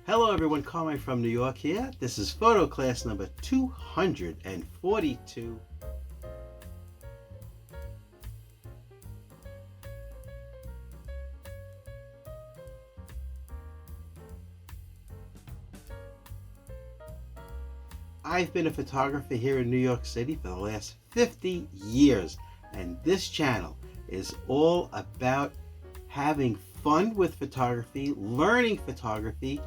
Hello everyone, Carmine from New York here. This is photo class number 242. I've been a photographer here in New York City for the last 50 years, and this channel is all about having fun with photography, learning photography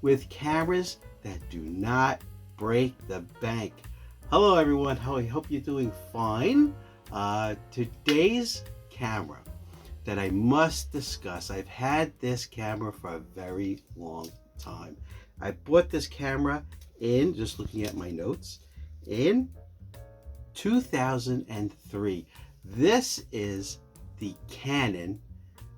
with cameras that do not break the bank. Hello everyone, I hope you're doing fine. Today's camera that I must discuss, I've had this camera for a very long time. I bought this camera in, just looking at my notes, in 2003. This is the Canon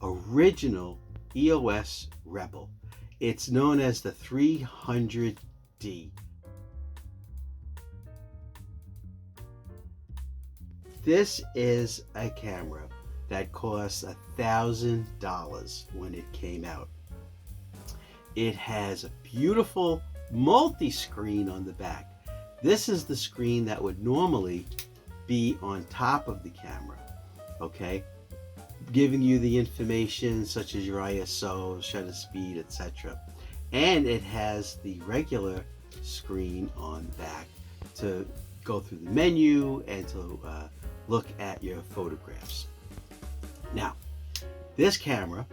original EOS Rebel. It's known as the 300D. This is a camera that cost $1,000 when it came out. It has a beautiful multi-screen on the back. This is the screen that would normally be on top of the camera, okay? Giving you the information such as your ISO, shutter speed, etc. And it has the regular screen on back to go through the menu and to look at your photographs. Now, this camera,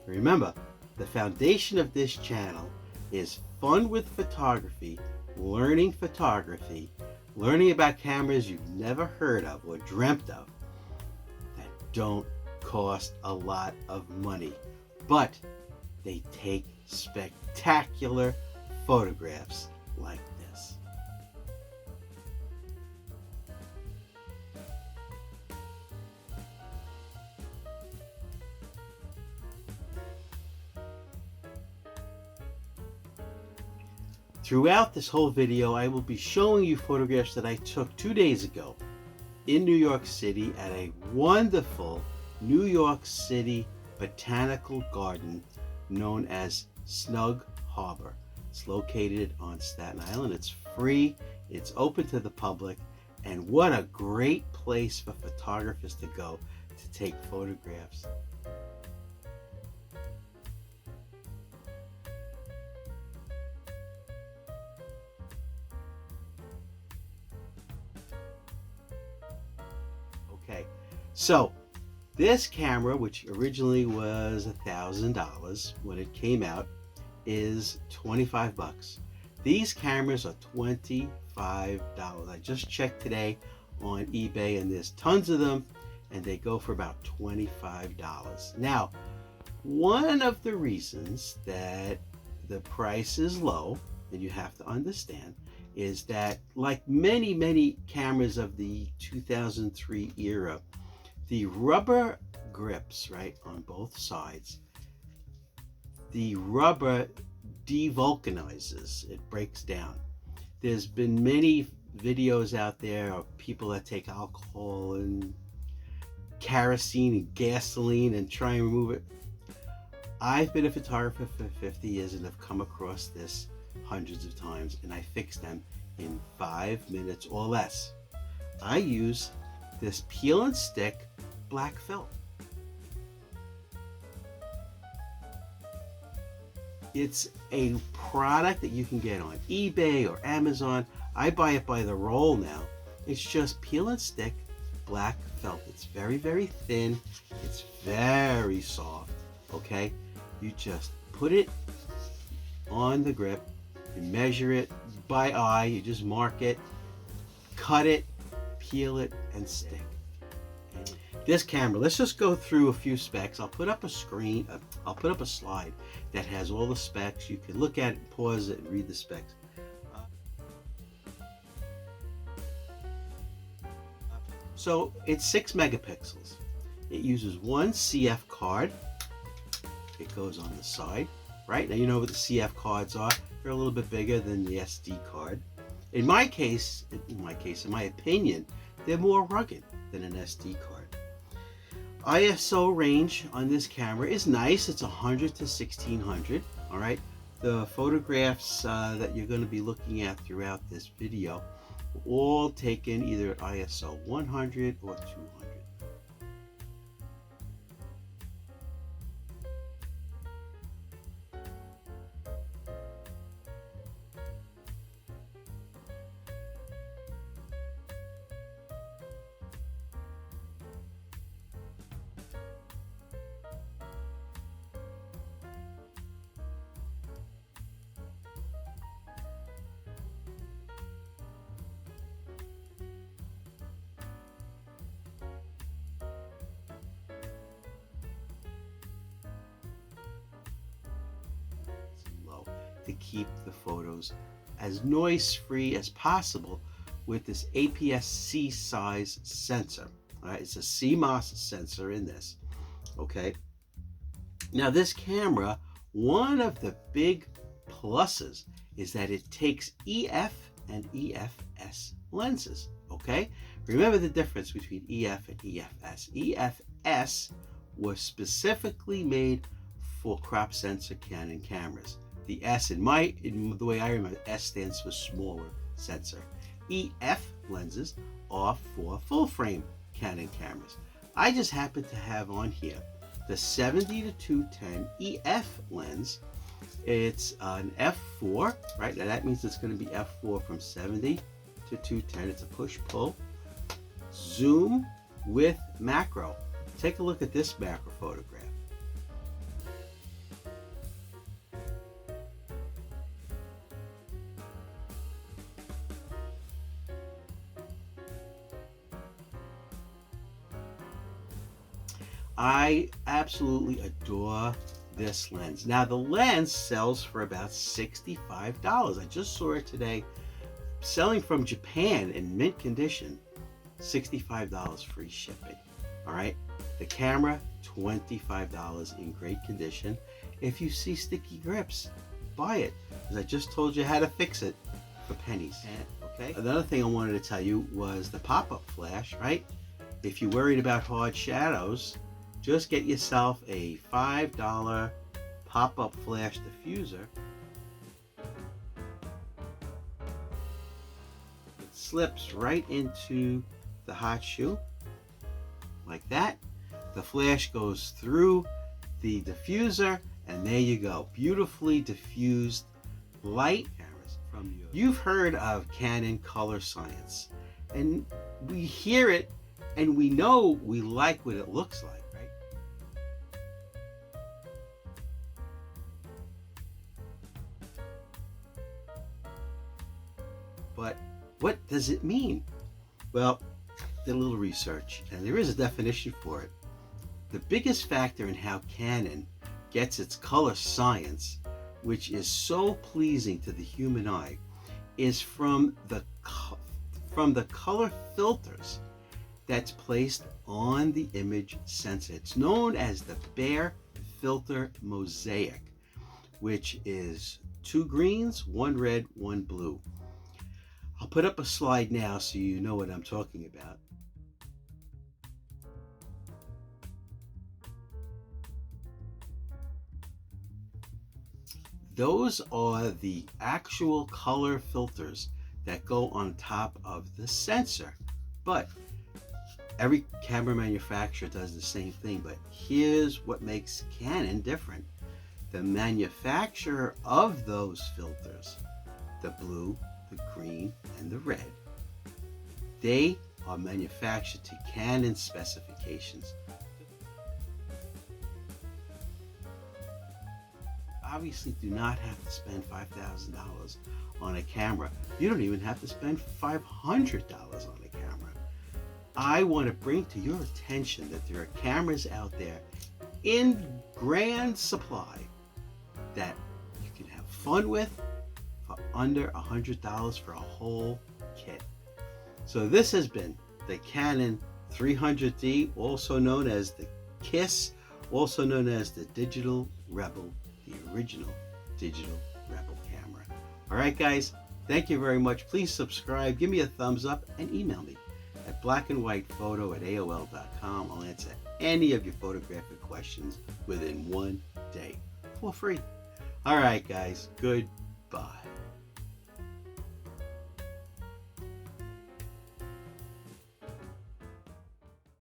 remember, the foundation of this channel is fun with photography, learning about cameras you've never heard of or dreamt of that don't cost a lot of money, but they take spectacular photographs like this. Throughout this whole video, I will be showing you photographs that I took 2 days ago in New York City at a wonderful New York City botanical garden known as Snug Harbor. It's located on Staten Island. It's free, it's open to the public, and what a great place for photographers to go to take photographs. Okay, so this camera, which originally was $1,000 when it came out, is 25 bucks. These cameras are $25. I just checked today on eBay and there's tons of them and they go for about $25. Now, one of the reasons that the price is low, and you have to understand, is that like many cameras of the 2003 era, the rubber grips, right, on both sides, the rubber devulcanizes, it breaks down. There's been many videos out there of people that take alcohol and kerosene and gasoline and try and remove it. I've been a photographer for 50 years and have come across this hundreds of times, and I fix them in 5 minutes or less. I use this peel and stick black felt. It's a product that you can get on eBay or Amazon. I buy it by the roll now. It's just peel and stick black felt. It's very thin. It's very soft, okay? You just put it on the grip, you measure it by eye, you just mark it, cut it, peel it, and stick. This camera, let's just go through a few specs. I'll put up a screen, I'll put up a slide that has all the specs. You can look at it, pause it, and read the specs. So it's 6 megapixels. It uses one CF card. It goes on the side, right? Now you know what the CF cards are. They're a little bit bigger than the SD card. In my opinion, they're more rugged than an SD card. ISO range on this camera is nice. It's 100 to 1600. All right. The photographs that you're going to be looking at throughout this video were all taken either at ISO 100 or 200. Low to keep the photos as noise-free as possible with this aps-c size sensor. All right, it's a CMOS sensor in this. Okay. Now this camera, one of the big pluses is that it takes EF and EFS lenses. Okay. Remember the difference between EF and EFS. EFS was specifically made for crop sensor Canon cameras. The S in the way I remember, S stands for smaller sensor. EF lenses are for full frame Canon cameras. I just happen to have on here the 70 to 210 EF lens. It's an f4, right? Now that means it's going to be f4 from 70 to 210. It's a push-pull. Zoom with macro. Take a look at this macro photograph. I absolutely adore this lens. Now the lens sells for about $65. I just saw it today selling from Japan in mint condition. $65 free shipping. All right, the camera $25 in great condition. If you see sticky grips, buy it, because I just told you how to fix it for pennies. Okay, another thing I wanted to tell you was the pop-up flash. Right, if you're worried about hard shadows, just get yourself a $5 pop-up flash diffuser. It slips right into the hot shoe like that. The flash goes through the diffuser, and there you go. Beautifully diffused light cameras from you. You've heard of Canon color science, and we hear it and we know we like what it looks like. But what does it mean? Well, did a little research, and there is a definition for it. The biggest factor in how Canon gets its color science, which is so pleasing to the human eye, is from the color filters that's placed on the image sensor. It's known as the Bare Filter Mosaic, which is 2 greens, 1 red, 1 blue. I'll put up a slide now so you know what I'm talking about. Those are the actual color filters that go on top of the sensor. But every camera manufacturer does the same thing, but here's what makes Canon different. The manufacturer of those filters, the blue, the green, and the red, they are manufactured to Canon specifications. Obviously do not have to spend $5,000 on a camera. You don't even have to spend $500 on a camera. I want to bring to your attention that there are cameras out there in grand supply that you can have fun with for under $100 for a whole kit. So this has been the Canon 300D, also known as the KISS, also known as the Digital Rebel, the original Digital Rebel camera. All right, guys, thank you very much. Please subscribe, give me a thumbs up, and email me at blackandwhitephoto@aol.com. I'll answer any of your photographic questions within 1 day for free. All right, guys. Goodbye.